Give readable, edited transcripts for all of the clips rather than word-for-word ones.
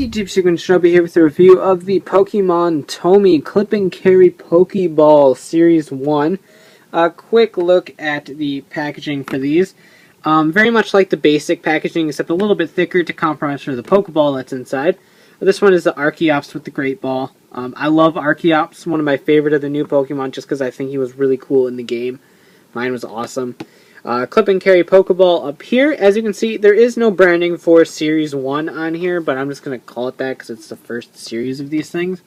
YouTube Sequence Shinobi here with a review of the Pokemon Tomy Clip and Carry Poké Ball Series 1. A quick look at the packaging for these. Very much like the basic packaging, except a little bit thicker to compromise for the Pokeball that's inside. This one is the Archeops with the Great Ball. I love Archeops, one of my favorite of the new Pokemon, just because I think he was really cool in the game. Mine was awesome. Clip and Carry Pokeball up here. As you can see, there is no branding for Series 1 on here, but I'm just going to call it that because it's the first series of these things.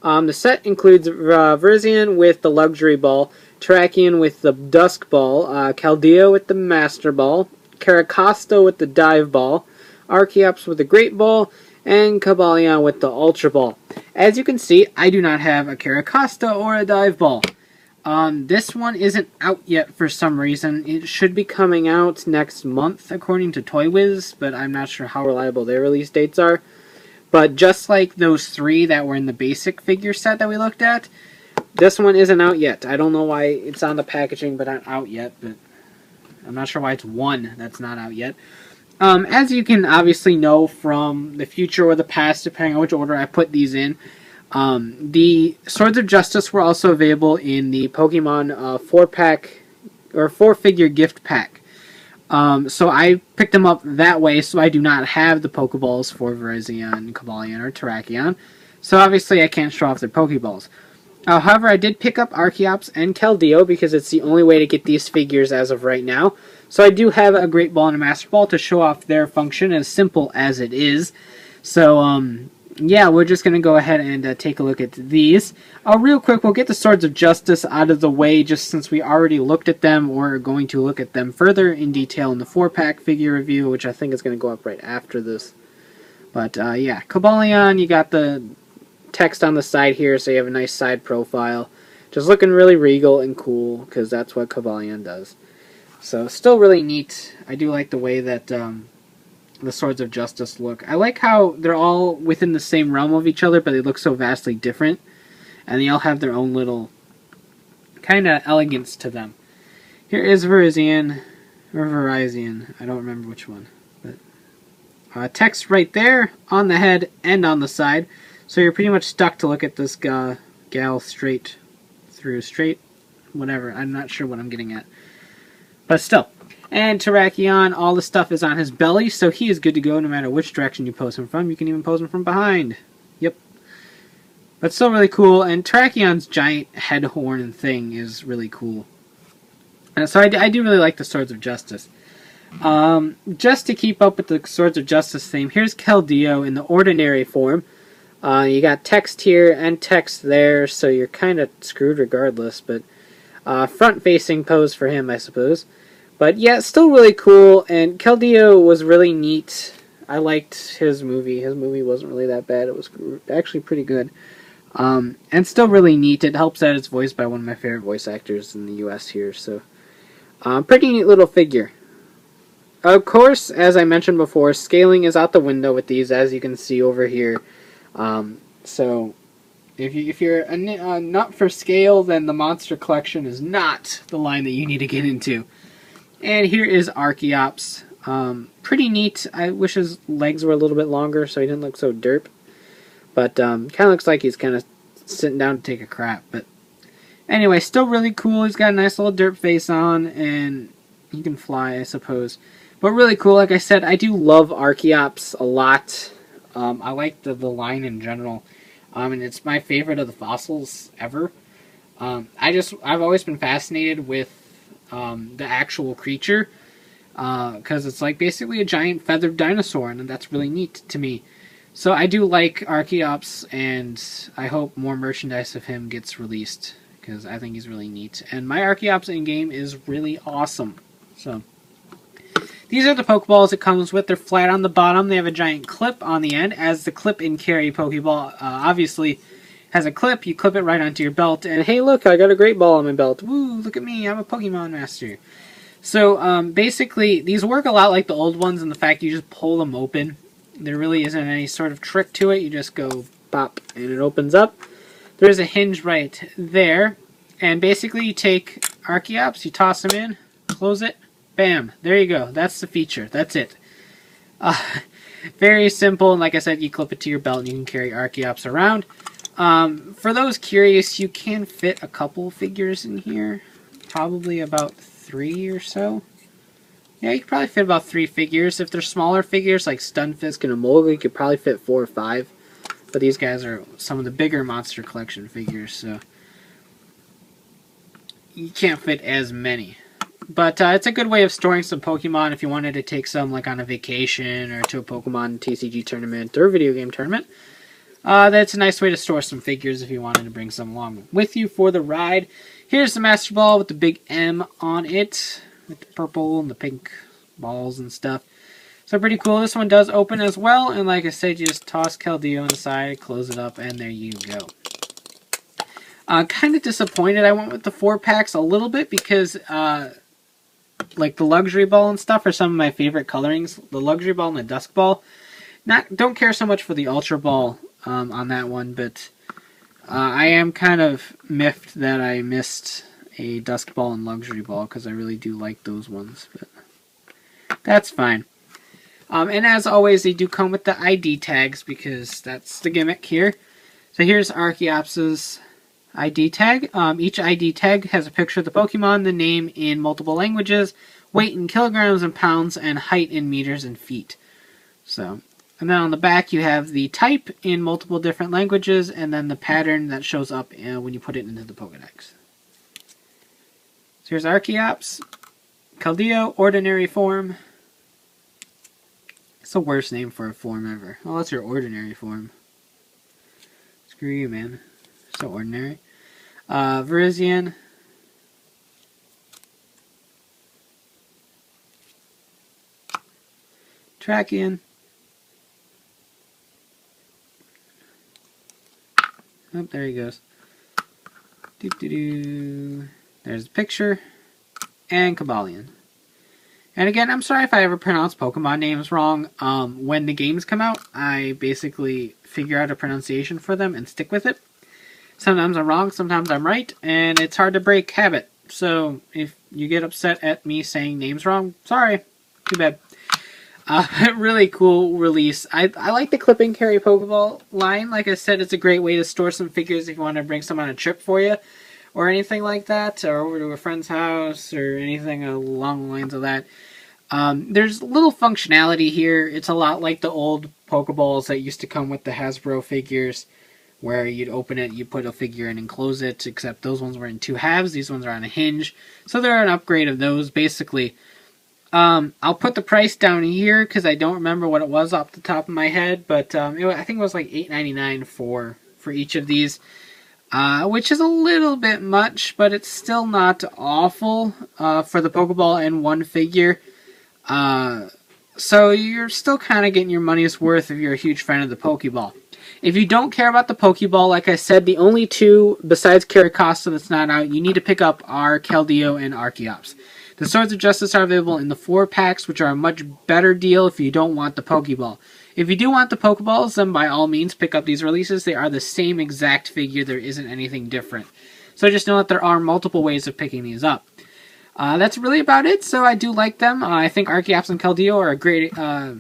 The set includes Virizion with the Luxury Ball, Terrakion with the Dusk Ball, Keldeo with the Master Ball, Carracosta with the Dive Ball, Archeops with the Great Ball, and Cobalion with the Ultra Ball. As you can see, I do not have a Carracosta or a Dive Ball. This one isn't out yet for some reason. It should be coming out next month according to Toy Wiz, but I'm not sure how reliable their release dates are. But just like those three that were in the basic figure set that we looked at, this one isn't out yet. I don't know why it's on the packaging but not out yet, but I'm not sure why it's one that's not out yet. As you can obviously know from the future or the past, depending on which order I put these in, the Swords of Justice were also available in the Pokemon 4-pack or 4-figure gift pack. So I picked them up that way, so I do not have the Pokeballs for Virizion, Cobalion, or Terrakion. So obviously I can't show off their Pokeballs. However, I did pick up Archeops and Keldeo because it's the only way to get these figures as of right now. So I do have a Great Ball and a Master Ball to show off their function, as simple as it is. So, yeah, we're just going to go ahead and take a look at these. Real quick, we'll get the Swords of Justice out of the way, just since we already looked at them. We're going to look at them further in detail in the 4-pack figure review, which I think is going to go up right after this. But, yeah, Cobalion, you got the text on the side here, so you have a nice side profile. Just looking really regal and cool, because that's what Cobalion does. So, still really neat. I do like the way that the Swords of Justice look. I like how they're all within the same realm of each other, but they look so vastly different. And they all have their own little kind of elegance to them. Here is Virizion, or Virizion. I don't remember which one. But text right there on the head and on the side. So you're pretty much stuck to look at this gal straight through. Straight, whatever. I'm not sure what I'm getting at. But still. And Terrakion, all the stuff is on his belly, so he is good to go no matter which direction you pose him from. You can even pose him from behind. Yep. But still really cool, and Terrakion's giant head horn and thing is really cool. And so I do really like the Swords of Justice. Just to keep up with the Swords of Justice theme, here's Keldeo in the ordinary form. You got text here and text there, so you're kind of screwed regardless, but front-facing pose for him, I suppose. But yeah, still really cool, and Keldeo was really neat. I liked his movie. His movie wasn't really that bad. It was actually pretty good. And still really neat. It helps that it's voiced by one of my favorite voice actors in the US here, so pretty neat little figure. Of course, as I mentioned before, scaling is out the window with these, as you can see over here. So if you're a nut for scale, then the Monster Collection is not the line that you need to get into. And here is Archeops. Pretty neat. I wish his legs were a little bit longer so he didn't look so derp. But kind of looks like he's kind of sitting down to take a crap. But anyway, still really cool. He's got a nice little derp face on, and he can fly, I suppose. But really cool. Like I said, I do love Archeops a lot. I like the line in general. And it's my favorite of the fossils ever. I've always been fascinated with the actual creature, because it's like basically a giant feathered dinosaur, and that's really neat to me. So I do like Archeops, and I hope more merchandise of him gets released, because I think he's really neat. And my Archeops in-game is really awesome. So these are the Pokeballs it comes with. They're flat on the bottom. They have a giant clip on the end, as the clip and carry Pokeball obviously has a clip. You clip it right onto your belt, and hey, look, I got a Great Ball on my belt. Woo, look at me, I'm a Pokemon Master. So, basically, these work a lot like the old ones in the fact you just pull them open. There really isn't any sort of trick to it. You just go pop, and it opens up. There's a hinge right there, and basically you take Archeops, you toss them in, close it, bam, there you go. That's the feature. That's it. Very simple, and like I said, you clip it to your belt and you can carry Archeops around. For those curious, you can fit a couple figures in here. Probably about 3 or so. Yeah, you could probably fit about 3 figures. If they're smaller figures like Stunfisk and Emolga, you could probably fit 4 or 5. But these guys are some of the bigger Monster Collection figures, so you can't fit as many. But it's a good way of storing some Pokemon if you wanted to take some like on a vacation or to a Pokemon TCG tournament or video game tournament. That's a nice way to store some figures if you wanted to bring some along with you for the ride. Here's the Master Ball with the big M on it, with the purple and the pink balls and stuff. So pretty cool. This one does open as well, and like I said, you just toss Keldeo on the side, close it up, and there you go. Kind of disappointed I went with the 4-packs a little bit because like the Luxury Ball and stuff are some of my favorite colorings. The Luxury Ball and the Dusk Ball. Don't care so much for the Ultra Ball on that one, but I am kind of miffed that I missed a Dusk Ball and Luxury Ball because I really do like those ones, but that's fine. And as always, they do come with the ID tags because that's the gimmick here. So here's Archeops' ID tag. Each ID tag has a picture of the Pokemon, the name in multiple languages, weight in kilograms and pounds, and height in meters and feet. So, and then on the back you have the type in multiple different languages, and then the pattern that shows up when you put it into the Pokedex. So here's Archeops, Keldeo, Ordinary Form. It's the worst name for a form ever. Oh, that's your ordinary form. Screw you, man. So ordinary. Virizion. Terrakion. Oh, there he goes. There's the picture. And Cobalion. And again, I'm sorry if I ever pronounce Pokemon names wrong. When the games come out, I basically figure out a pronunciation for them and stick with it. Sometimes I'm wrong, sometimes I'm right, and it's hard to break habit. So if you get upset at me saying names wrong, sorry. Too bad. Really cool release. I like the Clip and Carry Pokeball line. Like I said, it's a great way to store some figures if you want to bring some on a trip for you, or anything like that, or over to a friend's house, or anything along the lines of that. There's little functionality here. It's a lot like the old Pokeballs that used to come with the Hasbro figures, where you'd open it, you put a figure in and close it, except those ones were in 2 halves. These ones are on a hinge. So they're an upgrade of those, basically. I'll put the price down here, because I don't remember what it was off the top of my head, but I think it was like $8.99 for each of these. Which is a little bit much, but it's still not awful for the Pokeball and 1 figure. So you're still kind of getting your money's worth if you're a huge fan of the Pokeball. If you don't care about the Pokeball, like I said, the only 2 besides Carracosta that's not out you need to pick up are Keldeo and Archeops. The Swords of Justice are available in the 4-packs, which are a much better deal if you don't want the Pokeball. If you do want the Pokeballs, then by all means pick up these releases. They are the same exact figure. There isn't anything different. So just know that there are multiple ways of picking these up. That's really about it, so I do like them. I think Archeops and Keldeo are a great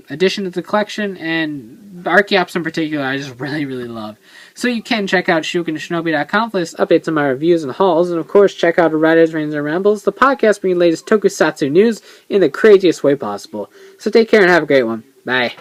addition to the collection, and Archeops in particular I just really, really love. So you can check out ShukenShinobi.com for latest updates on my reviews and hauls, and of course check out Reddit's Reigns and Rambles, the podcast bringing the latest tokusatsu news in the craziest way possible. So take care and have a great one. Bye.